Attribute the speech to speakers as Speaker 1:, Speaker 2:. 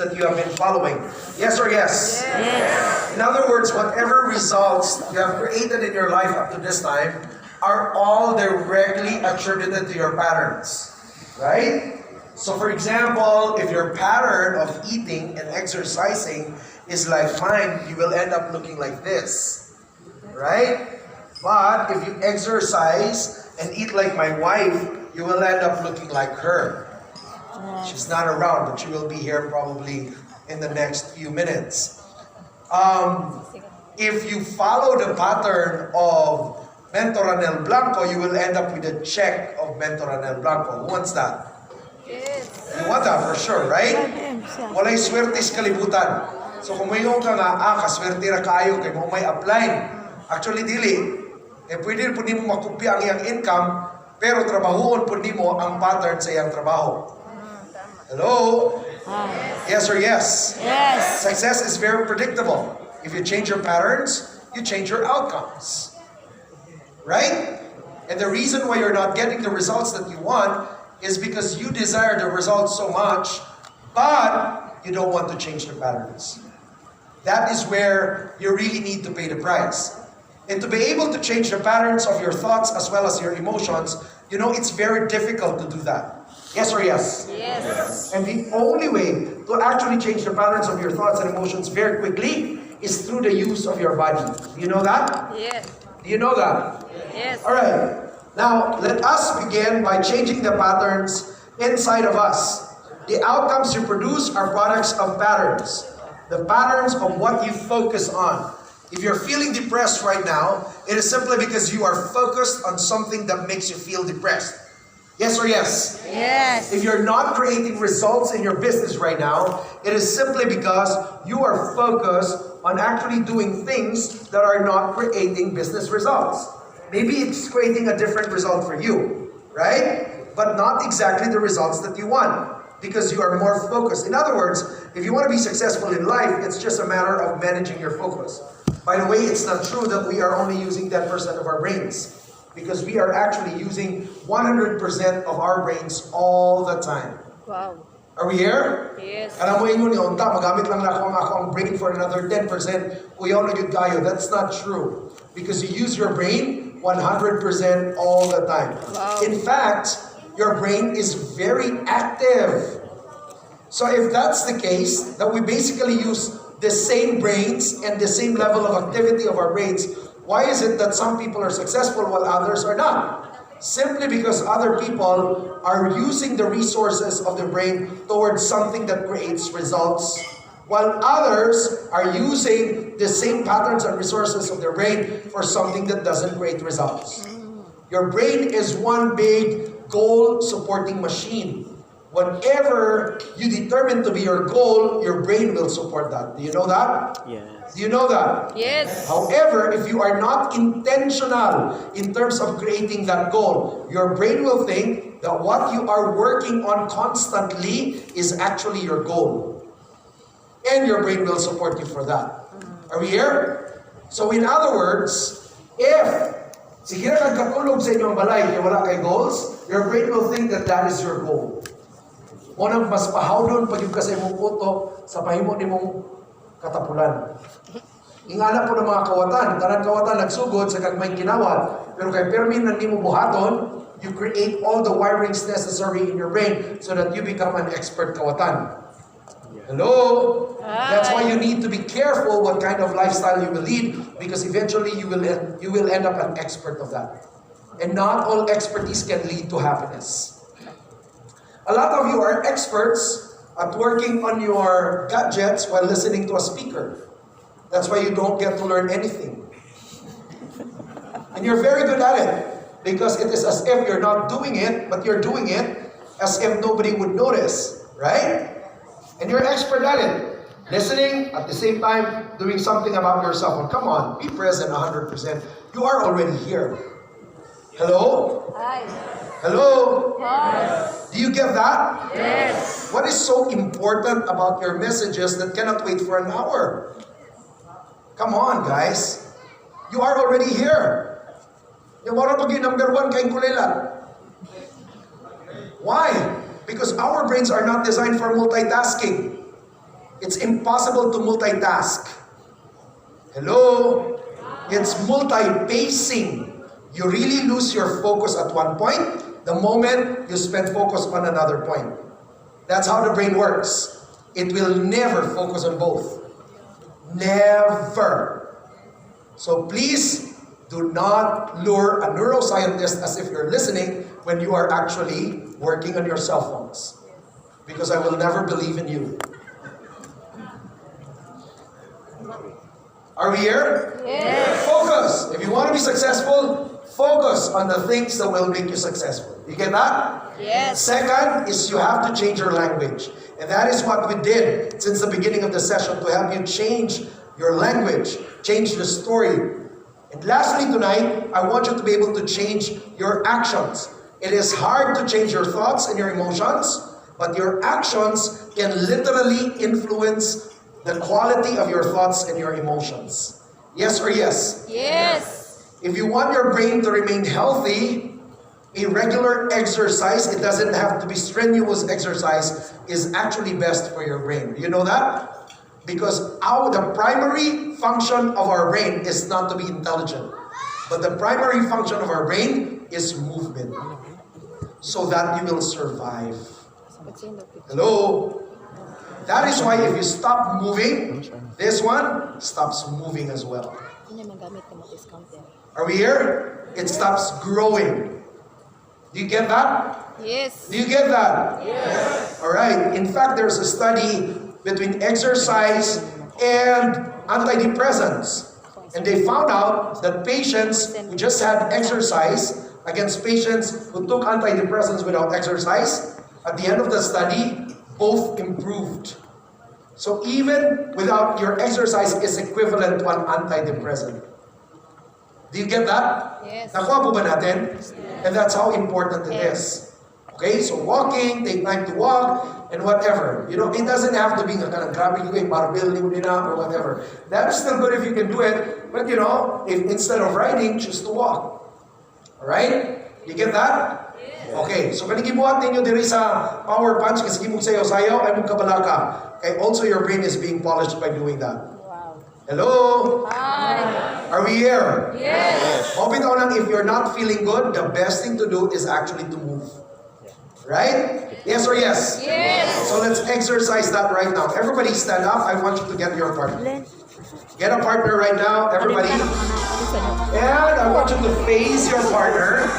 Speaker 1: that you have been following. Yes or yes?
Speaker 2: Yes.
Speaker 1: In other words, whatever results you have created in your life up to this time are all directly attributed to your patterns. Right? So for example, if your pattern of eating and exercising is like mine, you will end up looking like this. Right? But if you exercise and eat like my wife, you will end up looking like her. She's not around, but she will be here probably in the next few minutes. If you follow the pattern of Mentor Anel Blanco, you will end up with a check of Mentor Anel Blanco. Who wants that?
Speaker 2: Yes.
Speaker 1: You want that for sure, right? Walay swertes kalibutan. So kung mayroon ka nga, kaswerte ra kayo, kay mo may apply. Actually, dili. Pwede po nimo makopya ang iyang income, pero trabahoon po nimo ang pattern sa iyang trabaho. Hello? Yes or yes?
Speaker 2: Yes.
Speaker 1: Success is very predictable. If you change your patterns, you change your outcomes. Right? And the reason why you're not getting the results that you want is because you desire the results so much, but you don't want to change the patterns. That is where you really need to pay the price. And to be able to change the patterns of your thoughts as well as your emotions, you know, it's very difficult to do that. Yes or yes?
Speaker 2: Yes.
Speaker 1: And the only way to actually change the patterns of your thoughts and emotions very quickly is through the use of your body. Do you know that?
Speaker 2: Yes.
Speaker 1: Do you know that?
Speaker 2: Yes.
Speaker 1: All right. Now, let us begin by changing the patterns inside of us. The outcomes you produce are products of patterns. The patterns of what you focus on. If you're feeling depressed right now, it is simply because you are focused on something that makes you feel depressed. Yes or yes?
Speaker 2: Yes.
Speaker 1: If you're not creating results in your business right now, it is simply because you are focused on actually doing things that are not creating business results. Maybe it's creating a different result for you, right? But not exactly the results that you want because you are more focused. In other words, if you want to be successful in life, it's just a matter of managing your focus. By the way, it's not true that we are only using 10% of our brains because we are actually using 100% of our brains all the time.
Speaker 2: Wow.
Speaker 1: Are we here?
Speaker 2: Yes.
Speaker 1: Alam mo yun, yung magamit lang na ako ang brain for another 10%, kuyaw na yun kayo. That's not true. Because you use your brain 100% all the time.
Speaker 2: Wow.
Speaker 1: In fact, your brain is very active. So if that's the case, that we basically use the same brains and the same level of activity of our brains, why is it that some people are successful while others are not? Simply because other people are using the resources of the brain towards something that creates results, while others are using the same patterns and resources of their brain for something that doesn't create results. Your brain is one big goal-supporting machine. Whatever you determine to be your goal, your brain will support that. Do you know that?
Speaker 3: Yes.
Speaker 1: Do you know that?
Speaker 2: Yes.
Speaker 1: However, if you are not intentional in terms of creating that goal, your brain will think that what you are working on constantly is actually your goal. And your brain will support you for that. Are we here? So in other words, if sige na kagkatulog sa inyong balay kaya wala kay goals, your brain will think that that is your goal. Unang mas pahawdon pag yung kasi mong puto sa pahimo ni mong katapulan. Ingana po ng mga kawatan, tanan kawatan nagsugod sa kagmay kinawat, pero kay permin na nimo buhaton, you create all the wirings necessary in your brain so that you become an expert kawatan. Hello? That's why you need to be careful what kind of lifestyle you will lead because eventually you will end up an expert of that. And not all expertise can lead to happiness. A lot of you are experts at working on your gadgets while listening to a speaker. That's why you don't get to learn anything. And you're very good at it because it is as if you're not doing it, but you're doing it as if nobody would notice, right? And you're expert at it. Listening, at the same time, doing something about yourself. And come on, be present 100%. You are already here. Hello?
Speaker 2: Hi.
Speaker 1: Hello?
Speaker 2: Hi.
Speaker 1: Do you get that?
Speaker 2: Yes.
Speaker 1: What is so important about your messages that cannot wait for an hour? Come on, guys. You are already here. Yung wala pag yung number 1 kayong kulilan. Why? Because our brains are not designed for multitasking. It's impossible to multitask. Hello? It's multi-pacing. You really lose your focus at one point the moment you spend focus on another point. That's how the brain works. It will never focus on both. Never. So please do not lure a neuroscientist as if you're listening when you are actually working on your cell phones. Because I will never believe in you. Are we here?
Speaker 2: Yes.
Speaker 1: Focus. If you want to be successful, focus on the things that will make you successful. You get that?
Speaker 2: Yes.
Speaker 1: Second is you have to change your language. And that is what we did since the beginning of the session to help you change your language, change the story. And lastly tonight, I want you to be able to change your actions. It is hard to change your thoughts and your emotions, but your actions can literally influence the quality of your thoughts and your emotions. Yes or yes?
Speaker 2: Yes.
Speaker 1: If you want your brain to remain healthy, a regular exercise, it doesn't have to be strenuous exercise, is actually best for your brain. You know that? Because the primary function of our brain is not to be intelligent. But the primary function of our brain is movement. So that you will survive. Hello? That is why if you stop moving, this one stops moving as well. Are we here? It stops growing. Do you get that?
Speaker 2: Yes.
Speaker 1: Do you get that? Yes. All right. In fact, there's a study between exercise and antidepressants. And they found out that patients who just had exercise against patients who took antidepressants without exercise, at the end of the study, both improved. So even without your exercise is equivalent to an antidepressant. Do you get that?
Speaker 2: Yes.
Speaker 1: Nakuha po ba natin? And that's how important it is. Okay, so walking, take time to walk, and whatever. You know, it doesn't have to be grabe yung marble or whatever. That's still good if you can do it. But you know, if instead of riding, choose to walk. Alright? You get that? Okay, so kani gibuhat ninyo diri sa power punch kasi gimog sayaw-sayaw ay mong kabalaka. Okay, also your brain is being polished by doing that.
Speaker 2: Wow.
Speaker 1: Hello?
Speaker 2: Hi.
Speaker 1: Are we here?
Speaker 2: Yes.
Speaker 1: Bitaw lang, if you're not feeling good, the best thing to do is actually to move. Right? Yes or yes?
Speaker 2: Yes.
Speaker 1: So let's exercise that right now. Everybody stand up. I want you to get your partner. Get a partner right now, everybody. And I want you to face your partner.